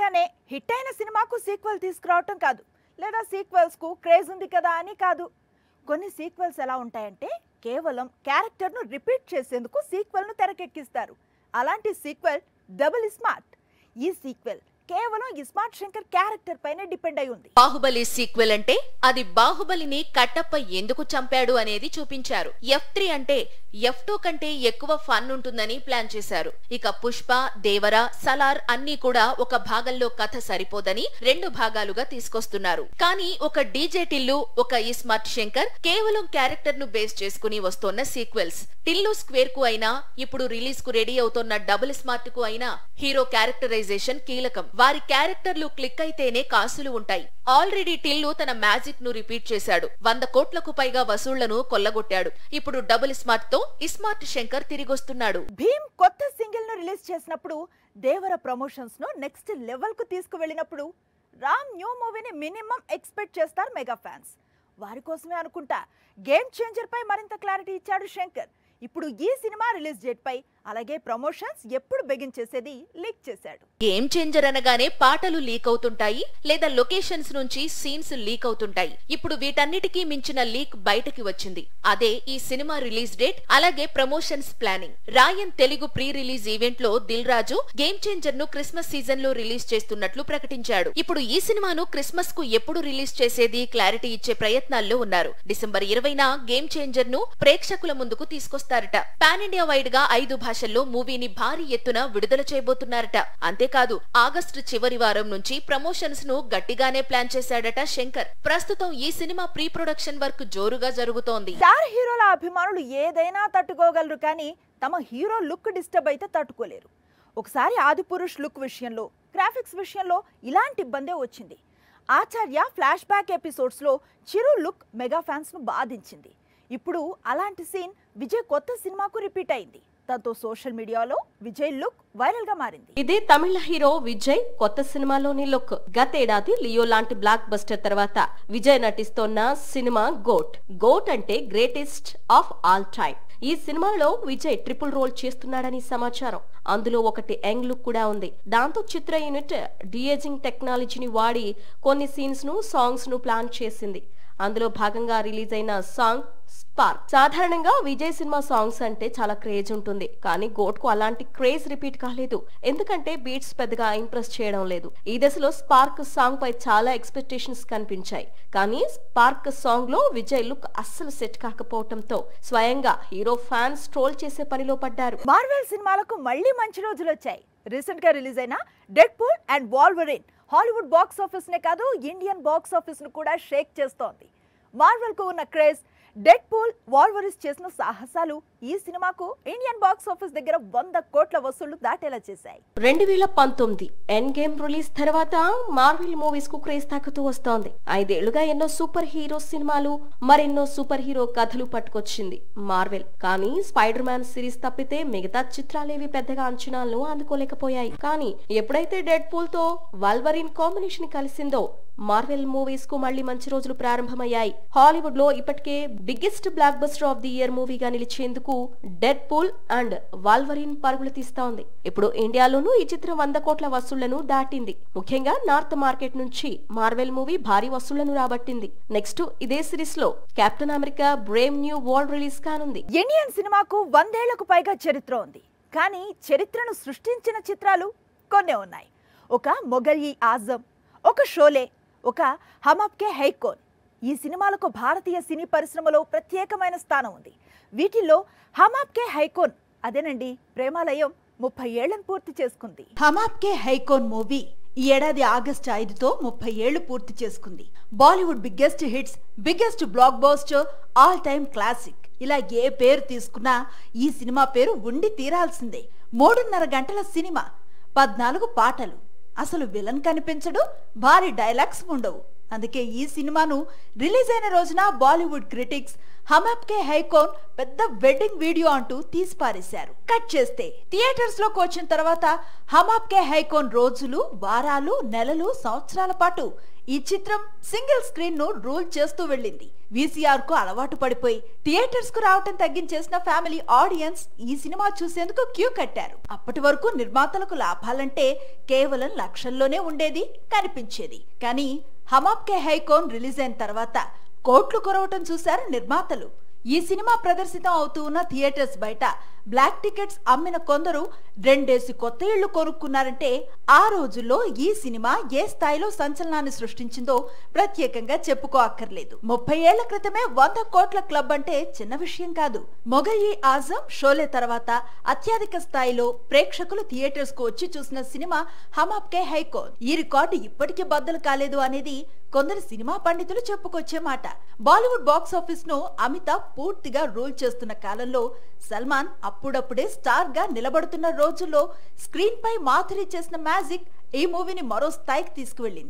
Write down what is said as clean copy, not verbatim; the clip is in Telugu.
అనగానే హిట్ అయిన సినిమాకు సీక్వెల్ తీసుకురావటం కాదు, లేదా సీక్వెల్స్కు క్రేజ్ ఉంది కదా అని కాదు. కొన్ని సీక్వెల్స్ ఎలా ఉంటాయంటే కేవలం క్యారెక్టర్ను రిపీట్ చేసేందుకు సీక్వెల్ను తెరకెక్కిస్తారు. అలాంటి సీక్వెల్ డబుల్ స్మార్ట్. ఈ సీక్వెల్ కేవలం ఇస్మార్ట్ శంకర్ క్యారెక్టర్ పైనే డిపెండ్ అయి ఉంది. బాహుబలి సీక్వెల్ అంటే అది బాహుబలిని కట్టప్ప ఎందుకు చంపాడు అనేది చూపించారు. F3 అంటే F2 కంటే ఎక్కువ ఫన్ ఉంటుందని ప్లాన్ చేశారు. ఇక పుష్ప, దేవర, సలార్ అన్నీ కూడా ఒక భాగంలో కథ సరిపోదని 2 భాగాలుగా తీసుకొస్తున్నారు. కానీ ఒక డీజే టిల్లు, ఒక ఇస్మార్ట్ శంకర్ కేవలం క్యారెక్టర్ ను బేస్ చేసుకుని వస్తోన్న సీక్వెల్స్. టిల్లు స్క్వేర్ కు అయినా, ఇప్పుడు రిలీజ్ కు రెడీ అవుతోన్న డబుల్ స్మార్ట్ కు అయినా హీరో క్యారెక్టరైజేషన్ కీలకం. వారి క్యారెక్టర్లు క్లిక్ అయితేనే కాసులు ఉంటాయి. ఆల్రెడీ టిల్లు తన మ్యాజిక్ ను రిపీట్ చేశాడు. 100 కోట్లకు పైగా వసూళ్లను కొల్లగొట్టాడు. ఇప్పుడు డబుల్ స్మార్ట్ తో ఇస్మార్ట్ శంకర్ తిరిగొస్తున్నాడు. భీమ్ కొత్త సింగిల్ ను రిలీజ్ చేసినప్పుడు, దేవర ప్రమోషన్స్ ను నెక్స్ట్ లెవెల్ కు తీసుకువెళ్ళినప్పుడు రామ్ న్యూ మూవీని మినిమం ఎక్స్పెక్ట్ చేస్తారు మెగా ఫ్యాన్స్. వారి కోసమే అనుకుంటా గేమ్ చేంజర్ పై మరింత క్లారిటీ ఇచ్చాడు శంకర్. ఇప్పుడు ఈ సినిమా రిలీజ్ డేట్ పై, అలాగే ప్రమోషన్స్ ఎప్పుడు బిగిన్ చేసేది లీక్ చేశాడు. గేమ్ చేంజర్ అనగానే పాటలు లీక్ అవుతుంటాయి, లేదా లొకేషన్స్ నుంచి సీన్స్ లీక్ అవుతుంటాయి. ఇప్పుడు వీటన్నిటికీ మించిన లీక్ బయటకి వచ్చింది. అదే ఈ సినిమా రిలీజ్ డేట్, అలాగే ప్రమోషన్స్ ప్లానింగ్. రాయన్ తెలుగు ప్రీ రిలీజ్ ఈవెంట్ లో దిల్ రాజు గేమ్ చేంజర్ ను క్రిస్మస్ సీజన్ లో రిలీజ్ చేస్తున్నట్లు ప్రకటించాడు. ఇప్పుడు ఈ సినిమాను క్రిస్మస్ కు ఎప్పుడు రిలీజ్ చేసేది క్లారిటీ ఇచ్చే ప్రయత్నాల్లో ఉన్నారు. డిసెంబర్ 20న గేమ్ చేంజర్ ను ప్రేక్షకుల ముందుకు తీసుకొస్తారట. పాన్ ఇండియా వైడ్ గా 5 భాషల్లో మూవీని భారీ ఎత్తున విడుదల చేయబోతున్నారట. అంతేకాదు ఆగస్టు చివరి వారం నుంచి ప్రమోషన్స్ ను గట్టిగానే ప్లాన్ చేశాడట శంకర్. ప్రస్తుతం ఈ సినిమా ప్రీ ప్రొడక్షన్ వర్క్ జోరుగా జరుగుతోంది. స్టార్ హీరోల అభిమానులు ఏదైనా తట్టుకోగలరు, కానీ తమ హీరో లుక్ డిస్టర్బ్ అయితే తట్టుకోలేరు. ఒకసారి ఆదిపురుష్ లుక్ విషయంలో, గ్రాఫిక్స్ విషయంలో ఇలాంటి ఇబ్బందే వచ్చింది. ఆచార్య ఫ్లాష్ బ్యాక్ ఎపిసోడ్స్ లో చిరు లుక్ మెగా ఫ్యాన్స్ ను బాధించింది. ఇప్పుడు అలాంటి సీన్ విజయ్ కొత్త సినిమాకు రిపీట్ అయింది. దాంతో సోషల్ మీడియాలో విజయ్ లుక్ వైరల్ గా మారింది. ఇదే తమిళ హీరో విజయ్ కొత్త సినిమాలోని లుక్. గతేడాది లియో లాంటి బ్లాక్ బస్టర్ తర్వాత విజయ్ నటిస్తోన్న సినిమా గోట్. గోట్ అంటే గ్రేటెస్ట్ ఆఫ్ ఆల్ టైమ్. ఈ సినిమాలో విజయ్ ట్రిపుల్ రోల్ చేస్తున్నాడని సమాచారం. అందులో ఒకటి యంగ్ లుక్ కూడా ఉంది. దాంతో చిత్ర యూనిట్ డిఏజింగ్ టెక్నాలజీని వాడి కొన్ని సీన్స్ ను, సాంగ్స్ ను ప్లాన్ చేసింది. అందులో భాగంగా రిలీజ్ అయిన సాంగ్ స్పార్క్. సాధారణంగా విజయ్ సినిమా సాంగ్స్ అంటే చాలా క్రేజ్ ఉంటుంది, కానీ గోట్ కు అలాంటి క్రేజ్ రిపీట్ కాలేదు. ఎందుకంటే బీట్స్ పెద్దగా ఇంప్రెస్ చేయడం లేదు. ఈ దశలో స్పార్క్ సాంగ్ పై చాలా ఎక్స్పెక్టేషన్స్ కనిపించాయి. కానీ స్పార్క్ సాంగ్ లో విజయ్ లుక్ అస్సలు సెట్ కాకపోవడంతో స్వయంగా హీరో ఫ్యాన్స్ ట్రోల్ చేసే పనిలో పడ్డారు. మార్వెల్ సినిమాలకు మళ్లీ మంచి రోజులు వచ్చాయి. రీసెంట్ గా రిలీజ్ అయిన dead pool and Wolverine Hollywood box office నే కాదు, ఇండియన్ బాక్స్ ఆఫీస్ ను కూడా షేక్ చేస్తోంది. మార్వెల్ కు ఉన్న క్రేజ్, డెడ్ పూల్, వాల్వరిస్ చేసిన సాహసాలు ఈ సినిమాకు ఇండియన్ బాక్స్ ఆఫీస్ దగ్గర 100 కోట్ల వసూళ్లు దాటేలా చేశాయి. 2019 ఎండ్ గేమ్ రిలీజ్ తర్వాత మార్వెల్ మూవీస్ కు క్రేజ్ తగ్గుతూ వస్తోంది. 5 ఏళ్లుగా ఎన్నో సూపర్ హీరో సినిమాలు, మరెన్నో సూపర్ హీరో కథలు పట్టుకొచ్చింది మార్వెల్. కానీ స్పైడర్ మ్యాన్ సిరీస్ తప్పితే మిగతా చిత్రాలేవి పెద్దగా అంచనాలను అందుకోలేకపోయాయి. కానీ ఎప్పుడైతే డెడ్ పూల్ తో వాల్వరిన్ కాంబినేషన్ కలిసిందో మార్వెల్ మూవీస్ కు మళ్లీ మంచి రోజులు ప్రారంభమయ్యాయి. హాలీవుడ్ లో ఇప్పటికే biggest blockbuster of the year మూవీగా నిలిచేందుకు డెడ్ పూల్ అండ్ వాల్వరిన్ పరుగులు తీస్తోంది. ఇప్పుడు ఇండియాలోనూ ఈ చిత్రం 100 కోట్ల వసూళ్లను దాటింది. ముఖ్యంగా నార్త్ మార్కెట్ నుంచి మార్వెల్ మూవీ భారీ వసూళ్లను రాబట్టింది. నెక్స్ట్ ఇదే సిరీస్ లో captain America Brave new world release కానుంది. ఇండియన్ సినిమాకు 100 ఏళ్లకు పైగా చరిత్ర ఉంది. కానీ చరిత్రను సృష్టించిన చిత్రాలు కొన్నే ఉన్నాయి. ఒక మొఘల్-ఈ-ఆజం, ఒక షోలే, ఒక హమ్ ఆప్కే హై కౌన్. ఈ సినిమాలకు భారతీయ సినీ పరిశ్రమలో ప్రత్యేకమైన స్థానం ఉంది. వీటిల్లో హమ్ ఆప్కే హై కౌన్, అదేనండి ప్రేమాలయం, 30 ఏళ్లను పూర్తి చేసుకుంది. హమ్ ఆప్కే హై కౌన్ మూవీ ఈ ఏడాది ఆగస్టు 5తో 30 ఏళ్లు పూర్తి చేసుకుంది. Bollywood biggest hits, biggest block buster, all time classic, ఇలా ఏ పేరు తీసుకున్నా ఈ సినిమా పేరు ఉండి తీరాల్సిందే. 3.5 గంటల సినిమా, 14 పాటలు, అసలు విలన్ కనిపించడు, భారీ డైలాగ్స్ ఉండవు. అందుకే ఈ సినిమాను రిలీజ్ అయిన రోజున బాలీవుడ్ క్రిటిక్స్ హమ్ ఆప్కే హై కౌన్ పెద్ద వెడ్డింగ్ వీడియో అంటూ తీసిపారేశారు. కట్ చేస్తే థియేటర్స్ లోకి వచ్చిన తర్వాత హమ్ ఆప్కే హై కౌన్ రోజులు, వారాలు, నెలలు, సంవత్సరాల పాటు ఈ చిత్రం సింగిల్ స్క్రీన్ ను రూల్ చేస్తూ వెళ్ళింది. VCR కు అలవాటు పడిపోయి థియేటర్స్ కు రావటం తగ్గించేసిన ఫ్యామిలీ ఆడియన్స్ ఈ సినిమా చూసేందుకు క్యూ కట్టారు. అప్పటి వరకు నిర్మాతలకు లాభాలంటే కేవలం లక్షల్లోనే ఉండేది, కనిపించేది. కానీ హమ్ ఆప్కే హై కౌన్ రిలీజ్ అయిన తర్వాత కోట్లు కొరవటం చూశారు నిర్మాతలు. ఈ సినిమా ప్రదర్శితం అవుతూ ఉన్న థియేటర్స్ బయట బ్లాక్ టికెట్స్ అమ్మిన కొందరు 2 కొత్త ఇళ్లు కొనుక్కున్నారంటే ఆ రోజుల్లో ఈ సినిమా ఏ స్థాయిలో సంచలనాన్ని సృష్టించిందో ప్రత్యేకంగా చెప్పుకో అక్కర్లేదు. 30 ఏళ్ల క్రితమే 100 కోట్ల క్లబ్ అంటే చిన్న విషయం కాదు. మొగల్-ఈ-ఆజం, షోలే తర్వాత అత్యధిక స్థాయిలో ప్రేక్షకులు థియేటర్స్ కు వచ్చి చూసిన సినిమా హమ్ ఆప్కే హై కౌన్. ఈ రికార్డు ఇప్పటికీ బద్దలు కాలేదు అనేది కొందరు సినిమా పండితులు చెప్పుకొచ్చే మాట. బాలీవుడ్ బాక్స్ ఆఫీస్ ను అమితాబ్ పూర్తిగా రూల్ చేస్తున్న కాలంలో సల్మాన్ అప్పుడప్పుడే స్టార్ గా నిలబడుతున్న రోజుల్లో స్క్రీన్ పై మాధురి చేసిన మ్యాజిక్ ఈ మూవీని మరో స్థాయికి తీసుకువెళ్ళింది.